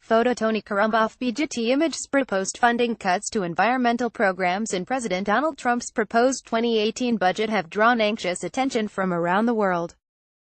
Photo Tony KarumbaAFPGetty ImagesProposed funding cuts to environmental programs in President Donald Trump's proposed 2018 budget have drawn anxious attention from around the world.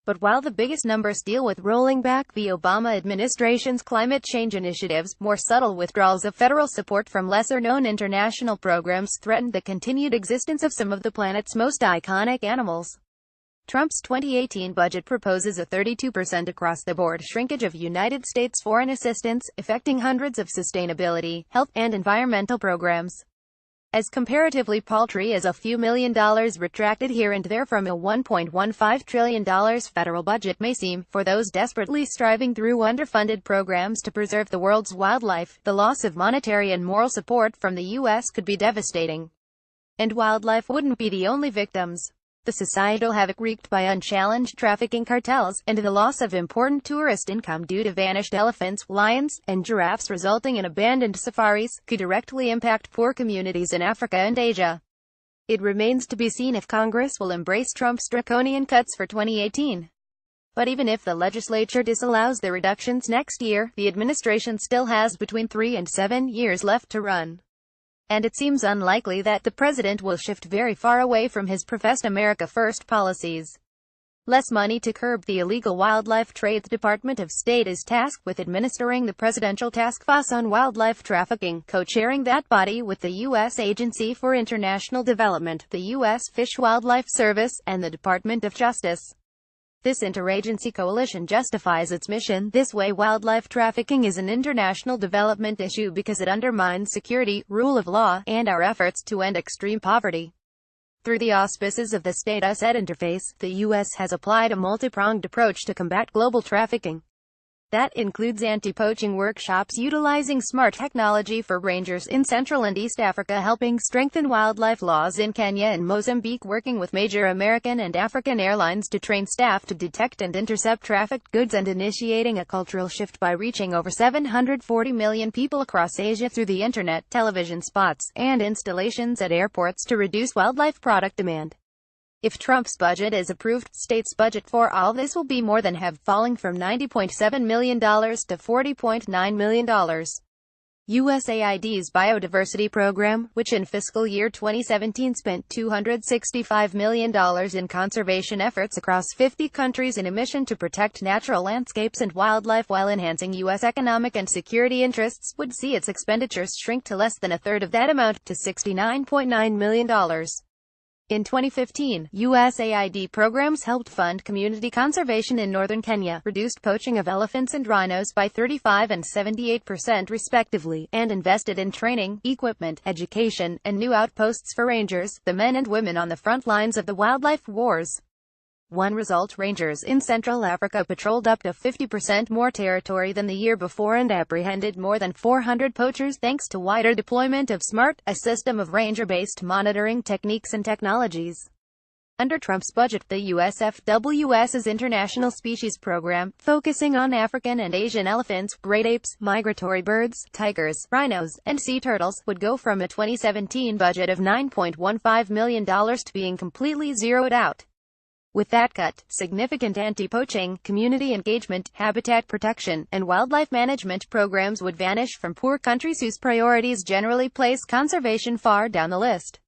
But while the biggest numbers deal with rolling back the Obama administration's climate change initiatives, more subtle withdrawals of federal support from lesser-known international programs threaten the continued existence of some of the planet's most iconic animals. Trump's 2018 budget proposes a 32% across-the-board shrinkage of United States foreign assistance, affecting hundreds of sustainability, health, and environmental programs. As comparatively paltry as a few $1 million retracted here and there from a $1.15 trillion federal budget may seem, for those desperately striving through underfunded programs to preserve the world's wildlife, the loss of monetary and moral support from the U.S. could be devastating. And wildlife wouldn't be the only victims. The societal havoc wreaked by unchallenged trafficking cartels, and the loss of important tourist income due to vanished elephants, lions, and giraffes resulting in abandoned safaris, could directly impact poor communities in Africa and Asia. It remains to be seen if Congress will embrace Trump's draconian cuts for 2018. But even if the legislature disallows the reductions next year, the administration still has between 3 and 7 years left to run. And it seems unlikely that the president will shift very far away from his professed America First policies. Less money to curb the illegal wildlife trade. The Department of State is tasked with administering the Presidential Task Force on Wildlife Trafficking, co-chairing that body with the U.S. Agency for International Development, the U.S. Fish Wildlife Service, and the Department of Justice. This interagency coalition justifies its mission this way: wildlife trafficking is an international development issue because it undermines security, rule of law, and our efforts to end extreme poverty. Through the auspices of the State-US interface, the U.S. has applied a multi-pronged approach to combat global trafficking. That includes anti-poaching workshops utilizing smart technology for rangers in Central and East Africa, helping strengthen wildlife laws in Kenya and Mozambique, working with major American and African airlines to train staff to detect and intercept trafficked goods, and initiating a cultural shift by reaching over 740 million people across Asia through the internet, television spots, and installations at airports to reduce wildlife product demand. If Trump's budget is approved, state's budget for all this will be more than half, falling from $90.7 million to $40.9 million. USAID's biodiversity program, which in fiscal year 2017 spent $265 million in conservation efforts across 50 countries in a mission to protect natural landscapes and wildlife while enhancing U.S. economic and security interests, would see its expenditures shrink to less than a third of that amount, to $69.9 million. In 2015, USAID programs helped fund community conservation in northern Kenya, reduced poaching of elephants and rhinos by 35% and 78% respectively, and invested in training, equipment, education, and new outposts for rangers, the men and women on the front lines of the wildlife wars. One result: rangers in Central Africa patrolled up to 50% more territory than the year before and apprehended more than 400 poachers thanks to wider deployment of SMART, a system of ranger-based monitoring techniques and technologies. Under Trump's budget, the USFWS's International Species Program, focusing on African and Asian elephants, great apes, migratory birds, tigers, rhinos, and sea turtles, would go from a 2017 budget of $9.15 million to being completely zeroed out. With that cut, significant anti-poaching, community engagement, habitat protection, and wildlife management programs would vanish from poor countries whose priorities generally place conservation far down the list.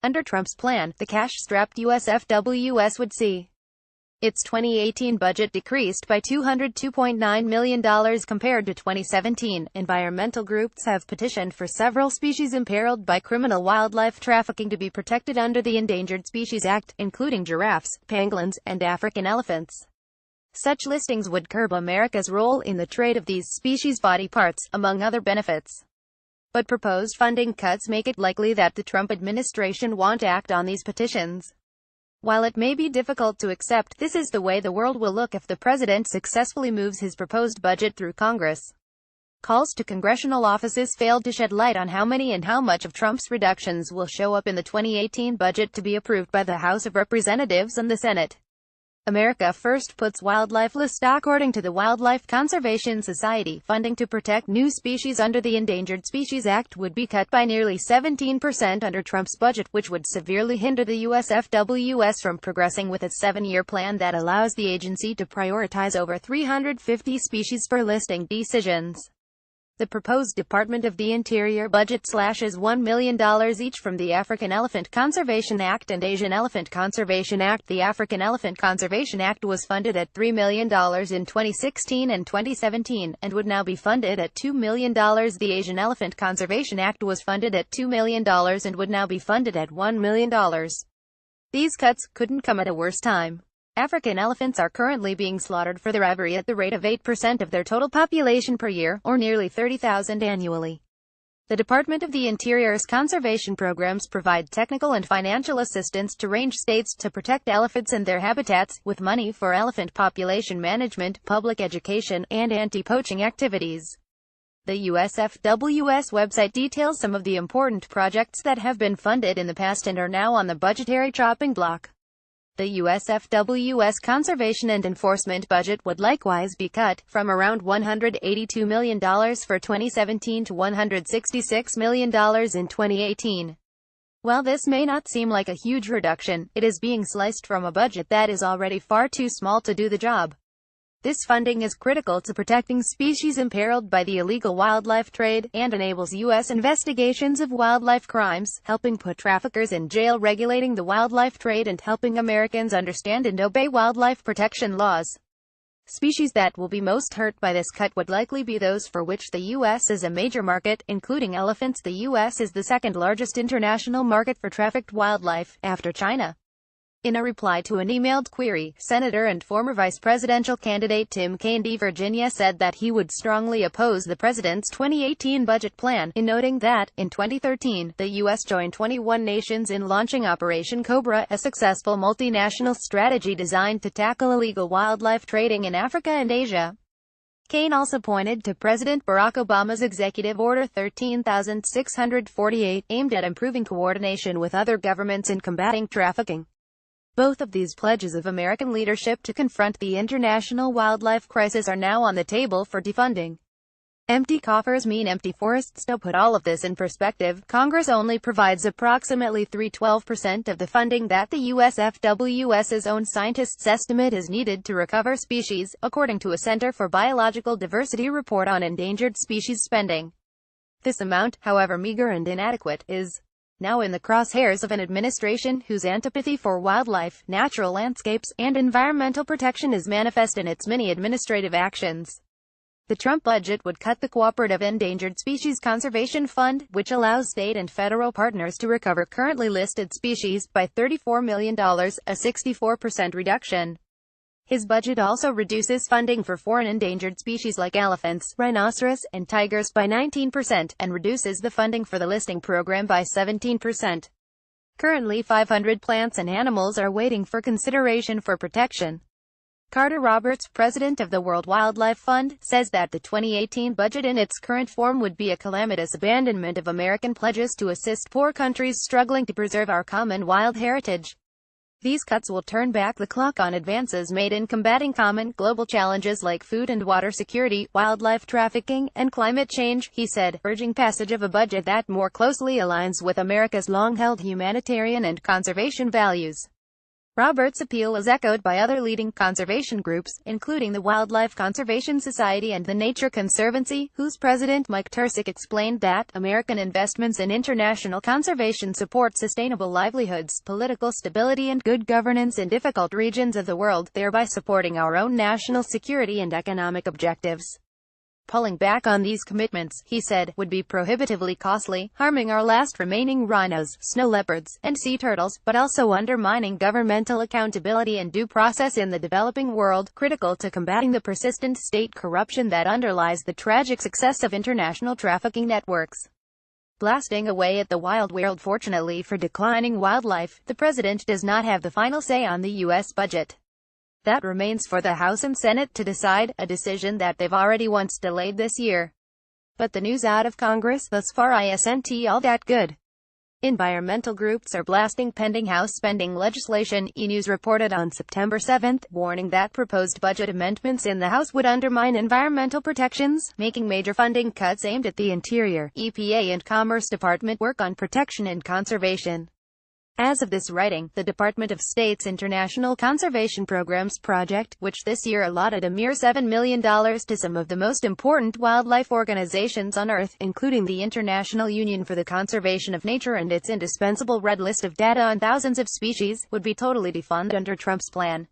Under Trump's plan, the cash-strapped USFWS would see its 2018 budget decreased by $202.9 million compared to 2017. Environmental groups have petitioned for several species imperiled by criminal wildlife trafficking to be protected under the Endangered Species Act, including giraffes, pangolins, and African elephants. Such listings would curb America's role in the trade of these species' body parts, among other benefits. But proposed funding cuts make it likely that the Trump administration won't act on these petitions. While it may be difficult to accept, this is the way the world will look if the president successfully moves his proposed budget through Congress. Calls to congressional offices failed to shed light on how many and how much of Trump's reductions will show up in the 2018 budget to be approved by the House of Representatives and the Senate. America First puts wildlife last. According to the Wildlife Conservation Society, funding to protect new species under the Endangered Species Act would be cut by nearly 17% under Trump's budget, which would severely hinder the USFWS from progressing with its 7-year plan that allows the agency to prioritize over 350 species for listing decisions. The proposed Department of the Interior budget slashes $1 million each from the African Elephant Conservation Act and Asian Elephant Conservation Act. The African Elephant Conservation Act was funded at $3 million in 2016 and 2017, and would now be funded at $2 million. The Asian Elephant Conservation Act was funded at $2 million and would now be funded at $1 million. These cuts couldn't come at a worse time. African elephants are currently being slaughtered for their ivory at the rate of 8% of their total population per year, or nearly 30,000 annually. The Department of the Interior's conservation programs provide technical and financial assistance to range states to protect elephants and their habitats, with money for elephant population management, public education, and anti-poaching activities. The USFWS website details some of the important projects that have been funded in the past and are now on the budgetary chopping block. The USFWS conservation and enforcement budget would likewise be cut, from around $182 million for 2017 to $166 million in 2018. While this may not seem like a huge reduction, it is being sliced from a budget that is already far too small to do the job. This funding is critical to protecting species imperiled by the illegal wildlife trade, and enables U.S. investigations of wildlife crimes, helping put traffickers in jail, regulating the wildlife trade, and helping Americans understand and obey wildlife protection laws. Species that will be most hurt by this cut would likely be those for which the U.S. is a major market, including elephants. The U.S. is the second largest international market for trafficked wildlife, after China. In a reply to an emailed query, Senator and former vice presidential candidate Tim Kaine of Virginia said that he would strongly oppose the president's 2018 budget plan, in noting that, in 2013, the U.S. joined 21 nations in launching Operation Cobra, a successful multinational strategy designed to tackle illegal wildlife trading in Africa and Asia. Kaine also pointed to President Barack Obama's Executive Order 13,648, aimed at improving coordination with other governments in combating trafficking. Both of these pledges of American leadership to confront the international wildlife crisis are now on the table for defunding. Empty coffers mean empty forests. To put all of this in perspective, Congress only provides approximately 12% of the funding that the USFWS's own scientists estimate is needed to recover species, according to a Center for Biological Diversity report on endangered species spending. This amount, however meager and inadequate, is now in the crosshairs of an administration whose antipathy for wildlife, natural landscapes, and environmental protection is manifest in its many administrative actions. The Trump budget would cut the Cooperative Endangered Species Conservation Fund, which allows state and federal partners to recover currently listed species, by $34 million, a 64% reduction. His budget also reduces funding for foreign endangered species like elephants, rhinoceros, and tigers by 19%, and reduces the funding for the listing program by 17%. Currently 500 plants and animals are waiting for consideration for protection. Carter Roberts, president of the World Wildlife Fund, says that the 2018 budget in its current form would be a calamitous abandonment of American pledges to assist poor countries struggling to preserve our common wild heritage. These cuts will turn back the clock on advances made in combating common, global challenges like food and water security, wildlife trafficking, and climate change, he said, urging passage of a budget that more closely aligns with America's long-held humanitarian and conservation values. Roberts' appeal is echoed by other leading conservation groups, including the Wildlife Conservation Society and the Nature Conservancy, whose president Mike Tersick explained that American investments in international conservation support sustainable livelihoods, political stability and good governance in difficult regions of the world, thereby supporting our own national security and economic objectives. Pulling back on these commitments, he said, would be prohibitively costly, harming our last remaining rhinos, snow leopards, and sea turtles, but also undermining governmental accountability and due process in the developing world, critical to combating the persistent state corruption that underlies the tragic success of international trafficking networks. Blasting away at the wild world. Fortunately for declining wildlife, the president does not have the final say on the U.S. budget. That remains for the House and Senate to decide, a decision that they've already once delayed this year. But the news out of Congress thus far isn't all that good. Environmental groups are blasting pending House spending legislation, E! News reported on September 7, warning that proposed budget amendments in the House would undermine environmental protections, making major funding cuts aimed at the Interior, EPA and Commerce Department work on protection and conservation. As of this writing, the Department of State's International Conservation Programs project, which this year allotted a mere $7 million to some of the most important wildlife organizations on Earth, including the International Union for the Conservation of Nature and its indispensable red list of data on thousands of species, would be totally defunded under Trump's plan.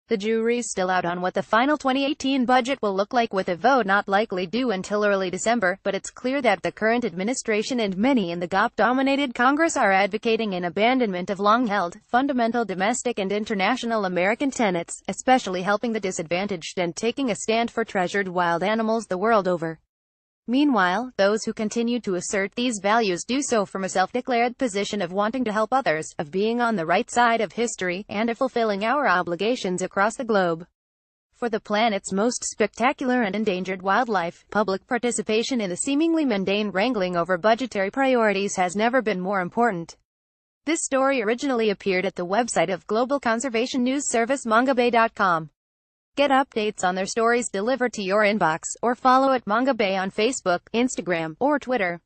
The jury's still out on what the final 2018 budget will look like, with a vote not likely due until early December, but it's clear that the current administration and many in the GOP-dominated Congress are advocating an abandonment of long-held, fundamental domestic and international American tenets, especially helping the disadvantaged and taking a stand for treasured wild animals the world over. Meanwhile, those who continue to assert these values do so from a self-declared position of wanting to help others, of being on the right side of history, and of fulfilling our obligations across the globe. For the planet's most spectacular and endangered wildlife, public participation in the seemingly mundane wrangling over budgetary priorities has never been more important. This story originally appeared at the website of global conservation news service mangabay.com. Get updates on their stories delivered to your inbox, or follow at Manga Bay on Facebook, Instagram, or Twitter.